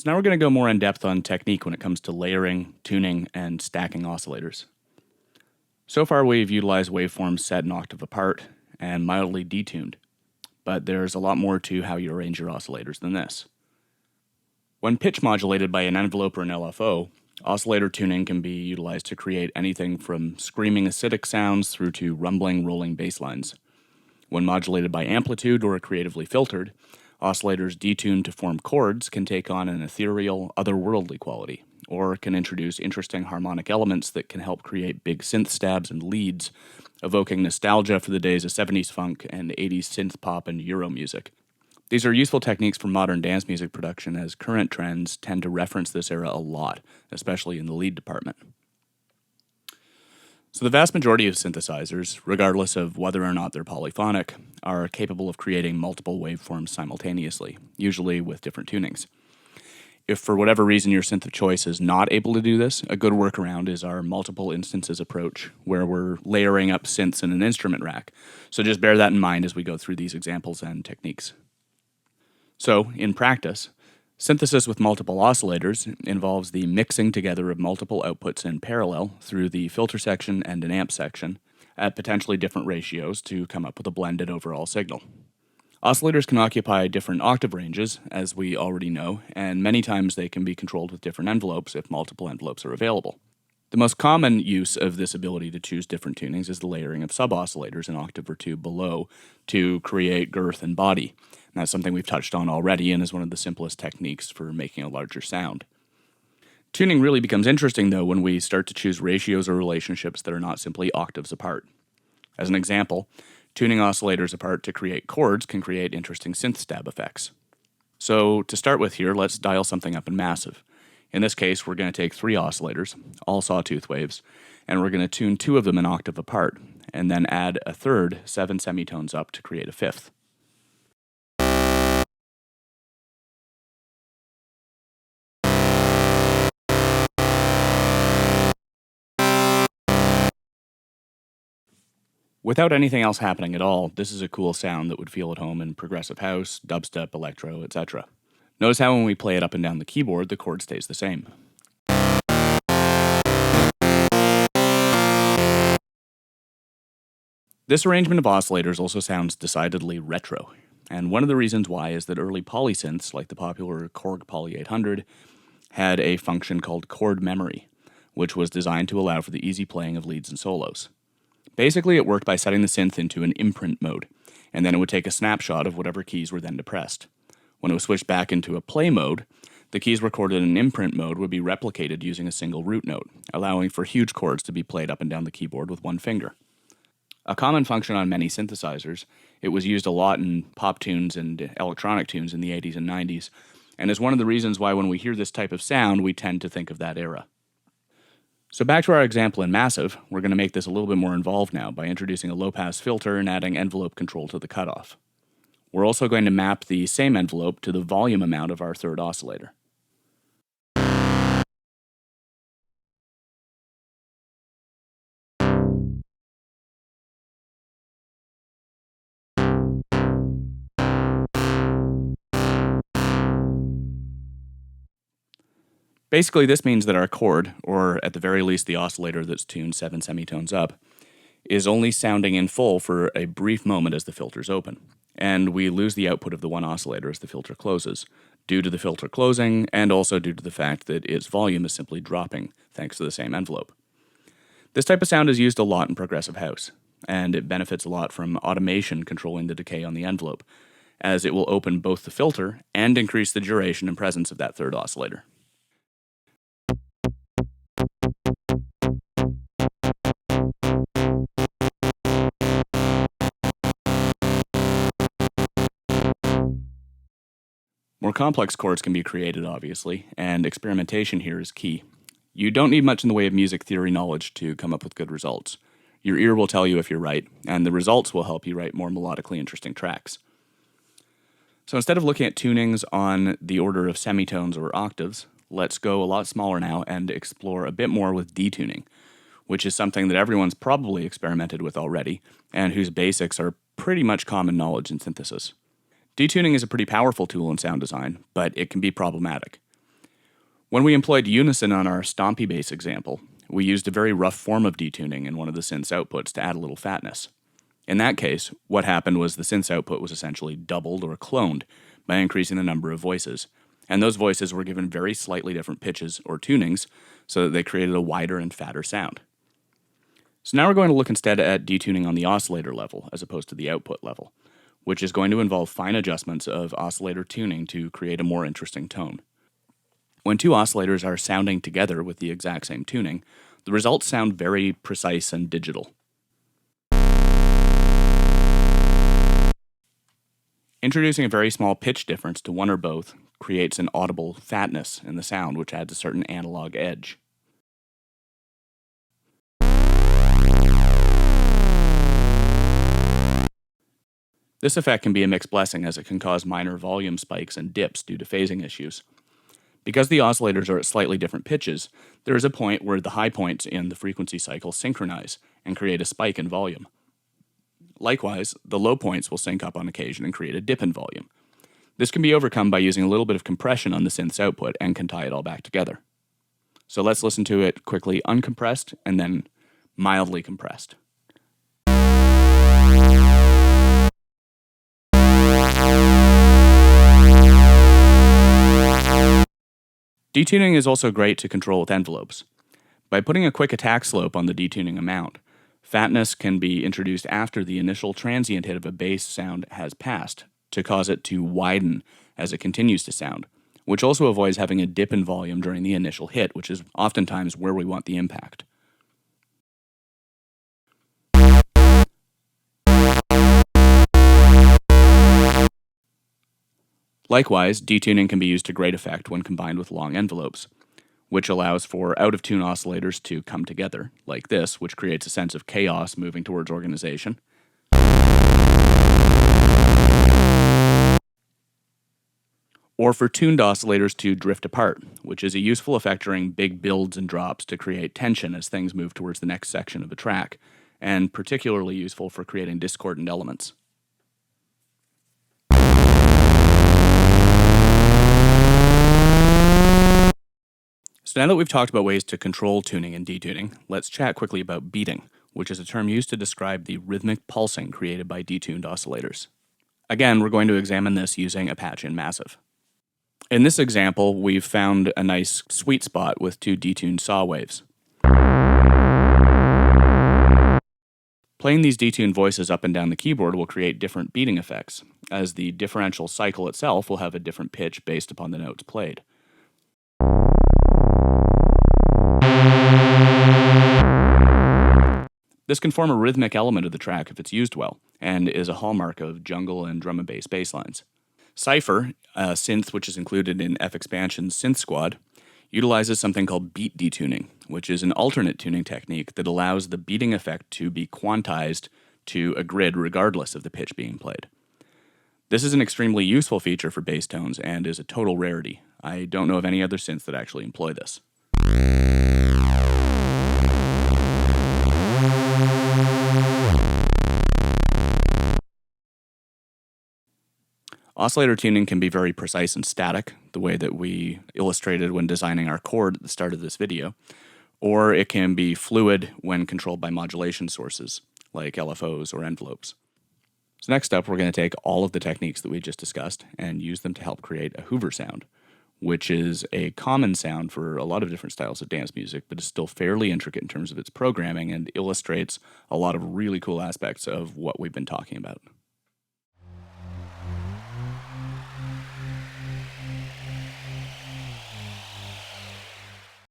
So now we're going to go more in depth on technique when it comes to layering, tuning, and stacking oscillators. So far we've utilized waveforms set an octave apart and mildly detuned, but there's a lot more to how you arrange your oscillators than this. When pitch modulated by an envelope or an LFO, oscillator tuning can be utilized to create anything from screaming acidic sounds through to rumbling, rolling bass lines. When modulated by amplitude or creatively filtered, oscillators detuned to form chords can take on an ethereal, otherworldly quality, or can introduce interesting harmonic elements that can help create big synth stabs and leads, evoking nostalgia for the days of 70s funk and 80s synth pop and Euro music. These are useful techniques for modern dance music production, as current trends tend to reference this era a lot, especially in the lead department. So the vast majority of synthesizers, regardless of whether or not they're polyphonic, are capable of creating multiple waveforms simultaneously, usually with different tunings. If for whatever reason your synth of choice is not able to do this, a good workaround is our multiple instances approach, where we're layering up synths in an instrument rack. So just bear that in mind as we go through these examples and techniques. So, in practice, synthesis with multiple oscillators involves the mixing together of multiple outputs in parallel through the filter section and an amp section at potentially different ratios to come up with a blended overall signal. Oscillators can occupy different octave ranges, as we already know, and many times they can be controlled with different envelopes if multiple envelopes are available. The most common use of this ability to choose different tunings is the layering of sub-oscillators an octave or two below to create girth and body. And that's something we've touched on already and is one of the simplest techniques for making a larger sound. Tuning really becomes interesting, though, when we start to choose ratios or relationships that are not simply octaves apart. As an example, tuning oscillators apart to create chords can create interesting synth stab effects. So to start with here, let's dial something up in massive. In this case, we're going to take 3 oscillators, all sawtooth waves, and we're going to tune 2 of them an octave apart, and then add a third 7 semitones up to create a fifth. Without anything else happening at all, this is a cool sound that would feel at home in progressive house, dubstep, electro, etc. Notice how when we play it up and down the keyboard, the chord stays the same. This arrangement of oscillators also sounds decidedly retro, and one of the reasons why is that early polysynths, like the popular Korg Poly 800, had a function called chord memory, which was designed to allow for the easy playing of leads and solos. Basically, it worked by setting the synth into an imprint mode, and then it would take a snapshot of whatever keys were then depressed. When it was switched back into a play mode, the keys recorded in imprint mode would be replicated using a single root note, allowing for huge chords to be played up and down the keyboard with one finger. A common function on many synthesizers, it was used a lot in pop tunes and electronic tunes in the 80s and 90s, and is one of the reasons why when we hear this type of sound, we tend to think of that era. So back to our example in massive, we're going to make this a little bit more involved now by introducing a low-pass filter and adding envelope control to the cutoff. We're also going to map the same envelope to the volume amount of our third oscillator. Basically, this means that our chord, or at the very least the oscillator that's tuned 7 semitones up, is only sounding in full for a brief moment as the filter's open, and we lose the output of the one oscillator as the filter closes, due to the filter closing, and also due to the fact that its volume is simply dropping, thanks to the same envelope. This type of sound is used a lot in progressive house, and it benefits a lot from automation controlling the decay on the envelope, as it will open both the filter and increase the duration and presence of that third oscillator. More complex chords can be created, obviously, and experimentation here is key. You don't need much in the way of music theory knowledge to come up with good results. Your ear will tell you if you're right, and the results will help you write more melodically interesting tracks. So instead of looking at tunings on the order of semitones or octaves, let's go a lot smaller now and explore a bit more with detuning, which is something that everyone's probably experimented with already, and whose basics are pretty much common knowledge in synthesis. Detuning is a pretty powerful tool in sound design, but it can be problematic. When we employed unison on our stompy bass example, we used a very rough form of detuning in one of the synth's outputs to add a little fatness. In that case, what happened was the synth's output was essentially doubled or cloned by increasing the number of voices, and those voices were given very slightly different pitches or tunings so that they created a wider and fatter sound. So now we're going to look instead at detuning on the oscillator level as opposed to the output level, which is going to involve fine adjustments of oscillator tuning to create a more interesting tone. When two oscillators are sounding together with the exact same tuning, the results sound very precise and digital. Introducing a very small pitch difference to one or both creates an audible fatness in the sound, which adds a certain analog edge. This effect can be a mixed blessing as it can cause minor volume spikes and dips due to phasing issues. Because the oscillators are at slightly different pitches, there is a point where the high points in the frequency cycle synchronize and create a spike in volume. Likewise, the low points will sync up on occasion and create a dip in volume. This can be overcome by using a little bit of compression on the synth's output and can tie it all back together. So let's listen to it quickly uncompressed and then mildly compressed. Detuning is also great to control with envelopes. By putting a quick attack slope on the detuning amount, fatness can be introduced after the initial transient hit of a bass sound has passed to cause it to widen as it continues to sound, which also avoids having a dip in volume during the initial hit, which is oftentimes where we want the impact. Likewise, detuning can be used to great effect when combined with long envelopes, which allows for out-of-tune oscillators to come together, like this, which creates a sense of chaos moving towards organization. Or for tuned oscillators to drift apart, which is a useful effect during big builds and drops to create tension as things move towards the next section of a track, and particularly useful for creating discordant elements. So now that we've talked about ways to control tuning and detuning, let's chat quickly about beating, which is a term used to describe the rhythmic pulsing created by detuned oscillators. Again, we're going to examine this using a patch in Massive. In this example, we've found a nice sweet spot with two detuned saw waves. Playing these detuned voices up and down the keyboard will create different beating effects, as the differential cycle itself will have a different pitch based upon the notes played. This can form a rhythmic element of the track if it's used well, and is a hallmark of jungle and drum and bass basslines. Cypher, a synth which is included in F-Expansion's Synth Squad, utilizes something called beat detuning, which is an alternate tuning technique that allows the beating effect to be quantized to a grid regardless of the pitch being played. This is an extremely useful feature for bass tones and is a total rarity. I don't know of any other synths that actually employ this. Oscillator tuning can be very precise and static, the way that we illustrated when designing our chord at the start of this video, or it can be fluid when controlled by modulation sources, like LFOs or envelopes. So next up, we're going to take all of the techniques that we just discussed and use them to help create a Hoover sound, which is a common sound for a lot of different styles of dance music, but is still fairly intricate in terms of its programming and illustrates a lot of really cool aspects of what we've been talking about.